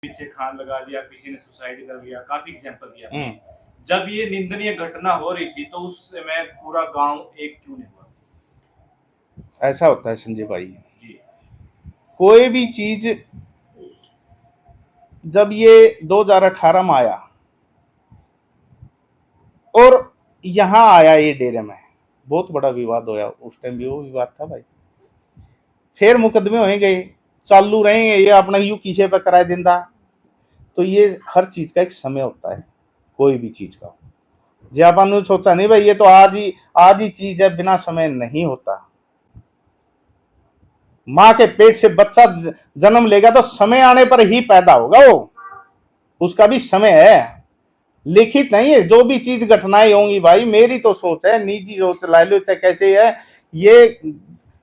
पीछे खान लगा दिया, किसी ने सुसाइड कर लिया, काफी एग्जाम्पल दिया। जब ये निंदनीय घटना हो रही थी तो उस समय पूरा गांव एक क्यों नहीं हुआ? ऐसा होता है संजय भाई जी। कोई भी चीज जब ये 2018 में आया और यहां आया ये डेरे में बहुत बड़ा विवाद होया। उस टाइम भी वो विवाद था भाई, फिर मुकदमे हो गए चालू रहेंगे, ये अपना यू किसे पे कराए देंदा। तो ये हर चीज का एक समय होता है, कोई भी चीज का। जे अपन सोचा नहीं भाई ये तो आज ही चीज है, बिना समय नहीं होता। माँ के पेट से बच्चा जन्म लेगा तो समय आने पर ही पैदा होगा, वो उसका भी समय है, लिखित नहीं है। जो भी चीज घटनाएं होंगी भाई, मेरी तो सोच है, निजी सोच ला लो चाहे कैसे है, ये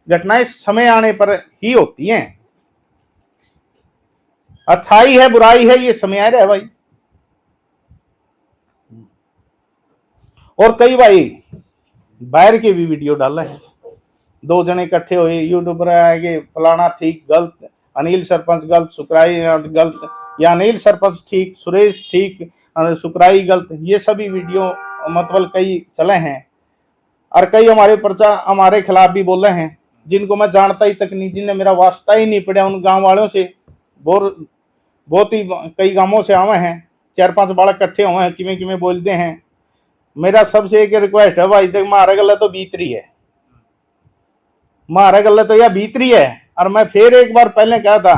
घटनाएं समय आने पर ही होती हैं। अच्छाई है बुराई है ये समय आ रहा है भाई। और कई भाई बाहर के भी वीडियो डाले हैं, दो जने इकट्ठे हुए यूट्यूबर आएंगे, फलाना ठीक गलत, अनिल सरपंच गलत, सुकराई गलत, या अनिल सरपंच ठीक, सुरेश ठीक, सुकराई गलत। ये सभी वीडियो मतलब कई चले हैं। और कई हमारे पर्चा हमारे खिलाफ भी बोले हैं, जिनको मैं जानता ही तक नहीं, जिन्हें मेरा वास्ता ही नहीं पड़ा उन गांव वालों से। बहुत ही कई गांवों से आवे हैं, 4-5 बालक इकट्ठे हुए हैं, किमें किमें बोलते हैं। मेरा सबसे एक रिक्वेस्ट है भाई, देख मारे गला तो भीतरी है, मारे गला तो यह भीतरी है। और मैं फिर एक बार पहले कहा था,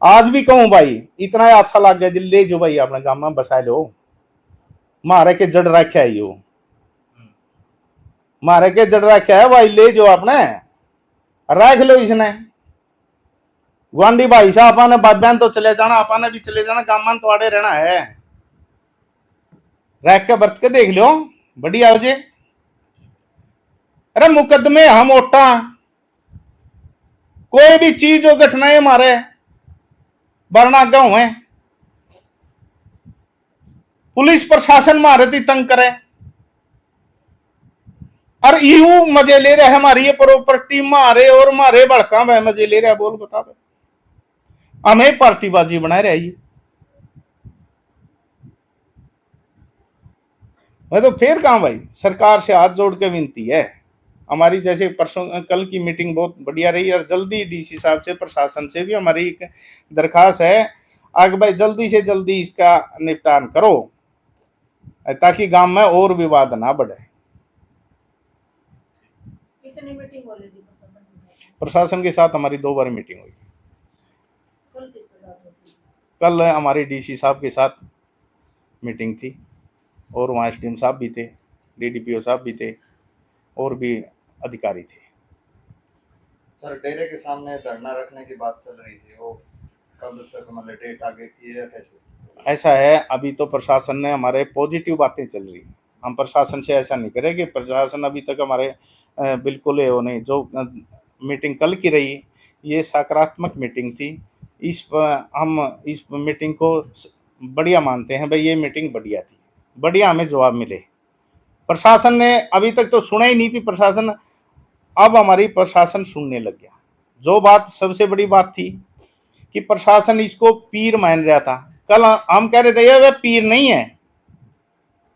आज भी कहूं भाई, इतना अच्छा लग गया ले जो भाई अपने गांव में बसा लो, मारे के जड़ रखा है यो, मारे के जड़ रखा है भाई, ले जो आपने रख लो इसने। गुआंढी भाई साहब ने बाब्यान तो चले जाना, आपने भी चले जाना, गांव तो आड़े रहना है, रख के बरत के देख लो, बढ़िया हो जे। अरे मुकदमे हम ओटा, कोई भी चीज जो घटनाएं मारे वरना गाँव है, पुलिस प्रशासन मारे थी तंग करे, और यू मजे ले रहे हमारी ये प्रॉपर्टी मारे और मारे भड़का में मजे ले रहे। बोल बता हमें पार्टीबाजी बनाए रही। मैं तो फिर कहा भाई, सरकार से हाथ जोड़ के विनती है हमारी, जैसे परसों कल की मीटिंग बहुत बढ़िया रही, और जल्दी डीसी साहब से प्रशासन से भी हमारी एक दरखास्त है, आगे भाई जल्दी से जल्दी इसका निपटान करो ताकि गांव में और विवाद ना बढ़े। कितनी मीटिंग हो रही थी प्रशासन के साथ हमारी 2 बार मीटिंग हुई। कल किसके साथ होती? कल हमारे डीसी साहब के साथ मीटिंग थी, और वहाँ एसडीएम साहब भी थे, डीडीपीओ साहब भी थे, और भी अधिकारी थे। सर डेरे के सामने धरना रखने की बात चल रही थी, वो कब तक मतलब डेट आगे की है कैसे? ऐसा है, अभी तो प्रशासन ने हमारे पॉजिटिव बातें चल रही हैं, हम प्रशासन से ऐसा नहीं करें कि प्रशासन अभी तक हमारे बिल्कुल वो नहीं। जो मीटिंग कल की रही ये सकारात्मक मीटिंग थी, हम इस मीटिंग को बढ़िया मानते हैं भाई, ये मीटिंग बढ़िया थी, बढ़िया हमें जवाब मिले। प्रशासन ने अभी तक तो सुना ही नहीं थी प्रशासन, अब हमारी प्रशासन सुनने लग गया। जो बात सबसे बड़ी बात थी कि प्रशासन इसको पीर मान रहा था, कल हम कह रहे थे वह पीर नहीं है।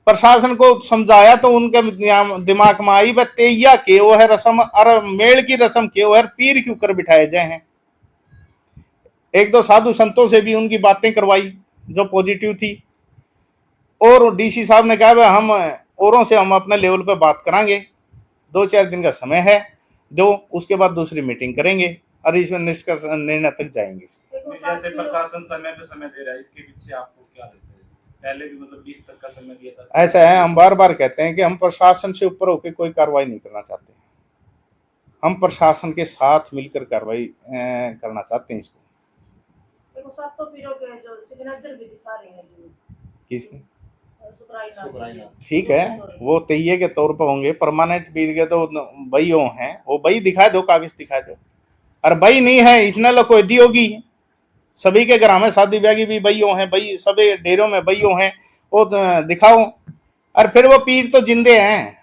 प्रशासन को समझाया तो उनके दिमाग में आई वह तेया के वो है रस्म, और मेल की रस्म के वो है, पीर क्यों कर बिठाए जाए हैं। 1-2 साधु संतों से भी उनकी बातें करवाई जो पॉजिटिव थी, और डीसी साहब ने कहा हम औरों से हम अपने लेवल पे बात करांगे, 2-4 दिन का समय है जो, उसके बाद दूसरी मीटिंग करेंगे और इसमें निष्कर्ष निर्णय तक जाएंगे। जैसे प्रशासन समय पे समय दे रहा है, इसके पीछे आपको क्या लगता है? पहले भी मतलब 20 तक का समय दिया था। ऐसा है, हम बार बार कहते हैं कि हम प्रशासन से ऊपर होकर कोई कार्रवाई नहीं करना चाहते, हम प्रशासन के साथ मिलकर कार्रवाई करना चाहते हैं। इसको तो के जो सिग्नेचर भी दिखा रहे हैं किसकी सुकराई ठीक है, वो तैये के तौर पर होंगे, परमानेंट पीर के तो भाई हो हैं, वो भाई दिखा दो, कागज दिखा दो। और भाई नहीं है इसने लो कोई दी होगी, सभी के घर में शादी ब्याह की भी भाइयों हैं, भाई सभी डेरों में भाइयों हैं, वो दिखाओ। और फिर वो पीर तो जिंदे हैं,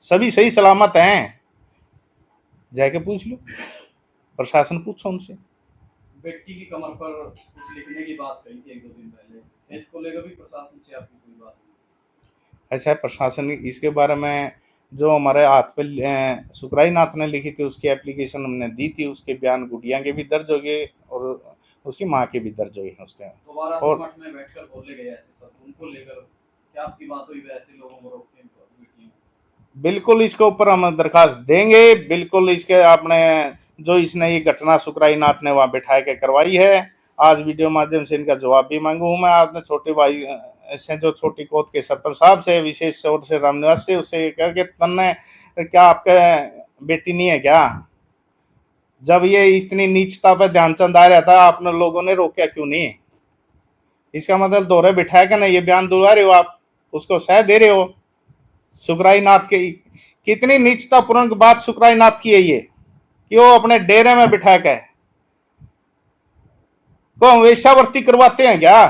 सभी सही सलामत हैं, जाके पूछ लो, प्रशासन पूछो उनसे। बेटी की कमर पर कुछ लिखने की बात कही थी एक दो दिन पहले, इसको लेकर भी प्रशासन से आपकी कोई बात नहीं? ऐसा है प्रशासन इसके बारे में जो हमारे हाथ पे सुकराई नाथ ने लिखी थी उसकी एप्लीकेशन हमने दी थी, उसके बयान गुड़िया के भी दर्ज हो गए और उसकी माँ के भी दर्ज हो गए हैं उसके। दोबारा से और मठ में बैठकर बोले गए ऐसे शब्द, उनको लेकर क्या आपकी बात हुई ऐसे लोगों को रोकने की? बिल्कुल इसके ऊपर हम दरखास्त देंगे, बिल्कुल इसके आपने जो इसने ये घटना सुकराई नाथ ने वहां बैठा के करवाई है, आज वीडियो माध्यम से इनका जवाब भी मांगू हूं मैं। आपने छोटे भाई से जो छोटी कोत के सरपंच साहब से विशेष तौर से रामनिवास से उससे करके तन्ने क्या आपके बेटी नहीं है क्या? जब ये इतनी नीचता पर ध्यानचंद आ रहा था आपने लोगों ने रोका क्यों नहीं? इसका मतलब दोहरे बिठाया कि नहीं, ये बयान दुलवा रहे हो आप, उसको सह दे रहे हो। सुकराई नाथ के कितनी नीचतापूर्ण बात सुकराई नाथ की है ये कि वो अपने डेरे में बिठा के को हम वेश्यावृत्ति करवाते हैं क्या?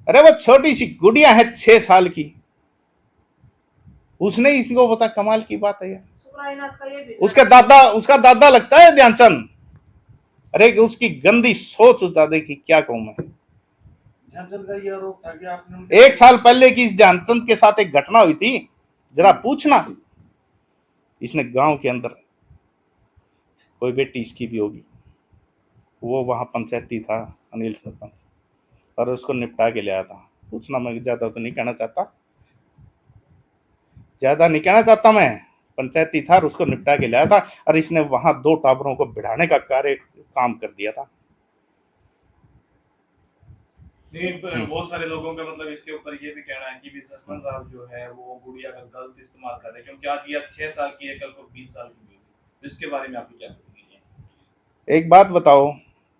अरे वो छोटी सी गुड़िया है 6 साल की, उसने इसको पता, कमाल की बात है यार। सुकराईनाथ का ये भी उसका दादा लगता है ध्यानचंद। अरे उसकी गंदी सोच उस दादे की क्या कहूं मैं। ध्यानचंद का ये आरोप था कि आपने 1 साल पहले की इस ध्यानचंद के साथ एक घटना हुई थी, जरा पूछना इसने गांव के अंदर कोई बेटी इसकी भी होगी, वो वहां पंचायती था अनिल सरपंच, और उसको निपटा के ले आया था। पूछना, मैं ज्यादा तो नहीं कहना चाहता मैं, पंचायती था और उसको निपटा के लाया था, और इसने वहां 2 टाबरों को बिठाने का काम कर दिया था। नहीं, बहुत सारे लोगों का मतलब इसके ऊपर ये भी कहना है कि भी सरपंच साहब जो है वो गुड़िया का गलत इस्तेमाल कर रहे हैं, क्योंकि आज ये 6 साल की है, कल को 20 साल की होगी। तो इसके बारे में आपकी क्या प्रतिक्रिया है? एक बात बताओ,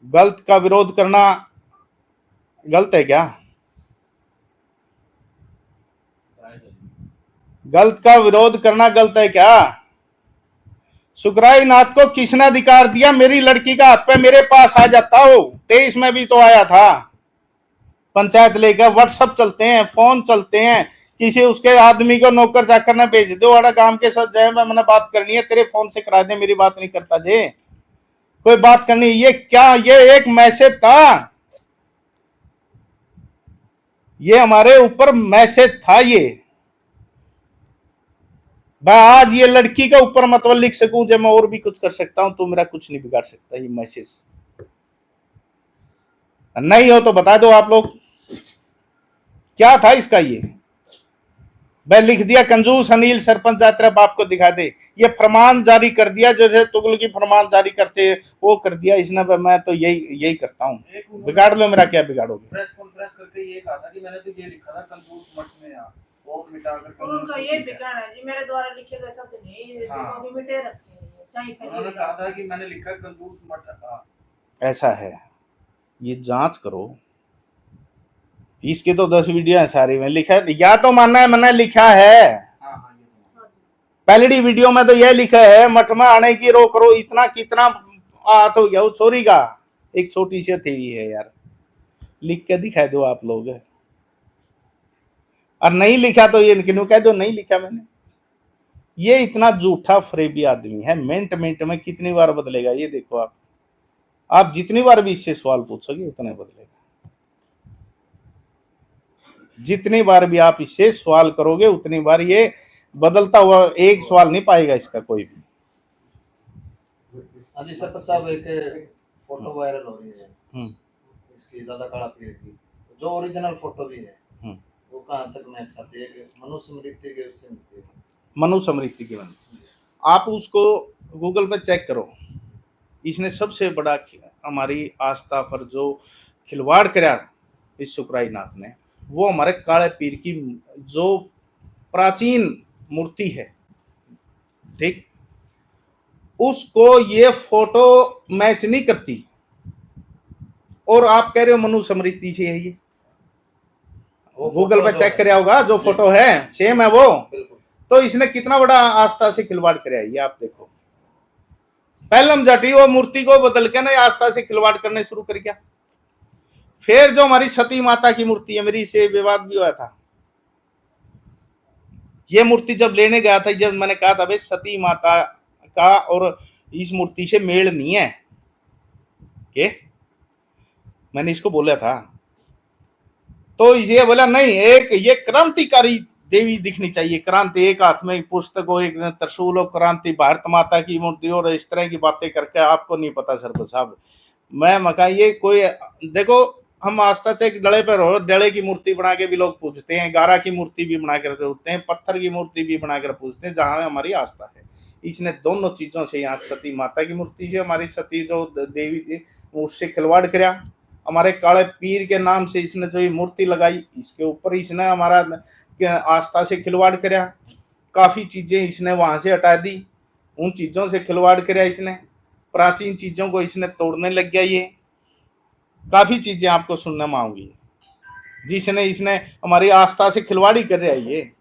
गलत का विरोध करना गलत है क्या? गलत का विरोध करना गलत है क्या? सुकराई नाथ को किसने अधिकार दिया मेरी लड़की का हाथ पे मेरे पास आ जाता हो? 23 में भी तो आया था, पंचायत लेकर व्हाट्सएप चलते हैं, फोन चलते हैं, किसी उसके आदमी को नौकर चाकर ने भेज दो, अड़ा काम के साथ जाए मैंने बात करनी है, तेरे फोन से करा दे, मेरी बात नहीं करता जे, कोई बात करनी। ये क्या, ये एक मैसेज था, ये हमारे ऊपर मैसेज था ये। मैं आज ये लड़की के ऊपर मतलब लिख सकूं जब मैं और भी कुछ कर सकता हूं, तो मेरा कुछ नहीं बिगाड़ सकता ये मैसेज। नहीं हो तो बता दो आप लोग, क्या था इसका ये? मैं लिख दिया कंजूस अनिल सरपंच यात्रा बाप को दिखा दे, ये फरमान जारी कर दिया, जैसे तुगल की फरमान जारी करते हैं वो कर दिया इसने। मैं तो यही करता हूँ, बिगाड़ लो, मेरा क्या बिगाड़ोगे? प्रेस कॉन्फ्रेंस करके ये कहा था कि मैंने तो ये लिखा था कंजूस मठ में वो मिटाकर और उनका ये भी कहना है जी मेरे द्वारा लिखे गए शब्द नहीं, हाँ। अभी मिटे रखे हैं, सही उन्होंने कहा था कि मैंने लिखा कंजूस मठ। ऐसा है, ये जांच करो, इसकी तो 10 वीडियो है सारी में लिखा है, या तो मानना है मैंने लिखा है। पहली वीडियो में तो यह लिखा है मठ में आने की रोक करो, इतना कितना हाथ हो गया उस छोरी का, एक छोटी सी थी है यार, लिख के दिखा दो आप लोग। और नहीं लिखा तो ये क्यों कह दो नहीं लिखा मैंने। ये इतना झूठा फरेबी आदमी है, मिनट में कितनी बार बदलेगा ये देखो आप जितनी बार भी इससे सवाल पूछोगे उतने बदलेगा, जितनी बार भी आप इससे सवाल करोगे उतनी बार ये बदलता हुआ, एक सवाल नहीं पाएगा इसका कोई भी। हाँ जी सरपंच साहब, एक फोटो वायरल हो रही है इसकी दादा काला पीर की, जो ओरिजिनल फोटो भी है वो कहाँ तक मैच खाती है? कि मनु स्मृति के उससे मिलती है? मनु स्मृति की बनी, आप उसको गूगल पे चेक करो। इसने सबसे बड़ा हमारी आस्था पर जो खिलवाड़ करा इस सुकराई नाथ ने, वो हमारे काले पीर की जो प्राचीन मूर्ति है, ठीक, उसको ये फोटो मैच नहीं करती, और आप कह रहे हो मनु स्मृति से है ये। गूगल पे चेक कराया होगा, जो फोटो है सेम है वो, तो इसने कितना बड़ा आस्था से खिलवाड़ कराया ये आप देखो। पहलम जाटी वो मूर्ति को बदल के ना आस्था से खिलवाड़ करने शुरू कर गया। फिर जो हमारी सती माता की मूर्ति है, मेरी से विवाद भी हुआ था, ये मूर्ति जब लेने गया था, जब मैंने कहा था भाई सती माता का और इस मूर्ति से मेल नहीं है के मैंने इसको बोला था। तो ये बोला नहीं, एक ये क्रांतिकारी देवी दिखनी चाहिए, क्रांति, एक हाथ में पुस्तक हो, एक त्रिशूल हो, क्रांति, भारत माता की मूर्ति और इस तरह की बातें करके आपको नहीं पता सरपंच साहब। मैं मका ये कोई देखो, हम आस्था से एक डले पर हो, डले की मूर्ति बना के भी लोग पूजते हैं, गारा की मूर्ति भी बना कर पूजते हैं, पत्थर की मूर्ति भी बनाकर पूजते हैं, जहाँ हमारी आस्था है। इसने दोनों चीजों से, यहाँ सती माता की मूर्ति से हमारी सती जो देवी थी उससे खिलवाड़ कराया, हमारे काले पीर के नाम से इसने जो ये मूर्ति लगाई इसके ऊपर इसने हमारा आस्था से खिलवाड़ कराया, काफी चीजें इसने वहां से हटा दी, उन चीजों से खिलवाड़ कराया इसने, प्राचीन चीजों को इसने तोड़ने लग गया। ये काफी चीजें आपको सुनने में आऊंगी जिसने इसने हमारी आस्था से खिलवाड़ी कर रहा है ये।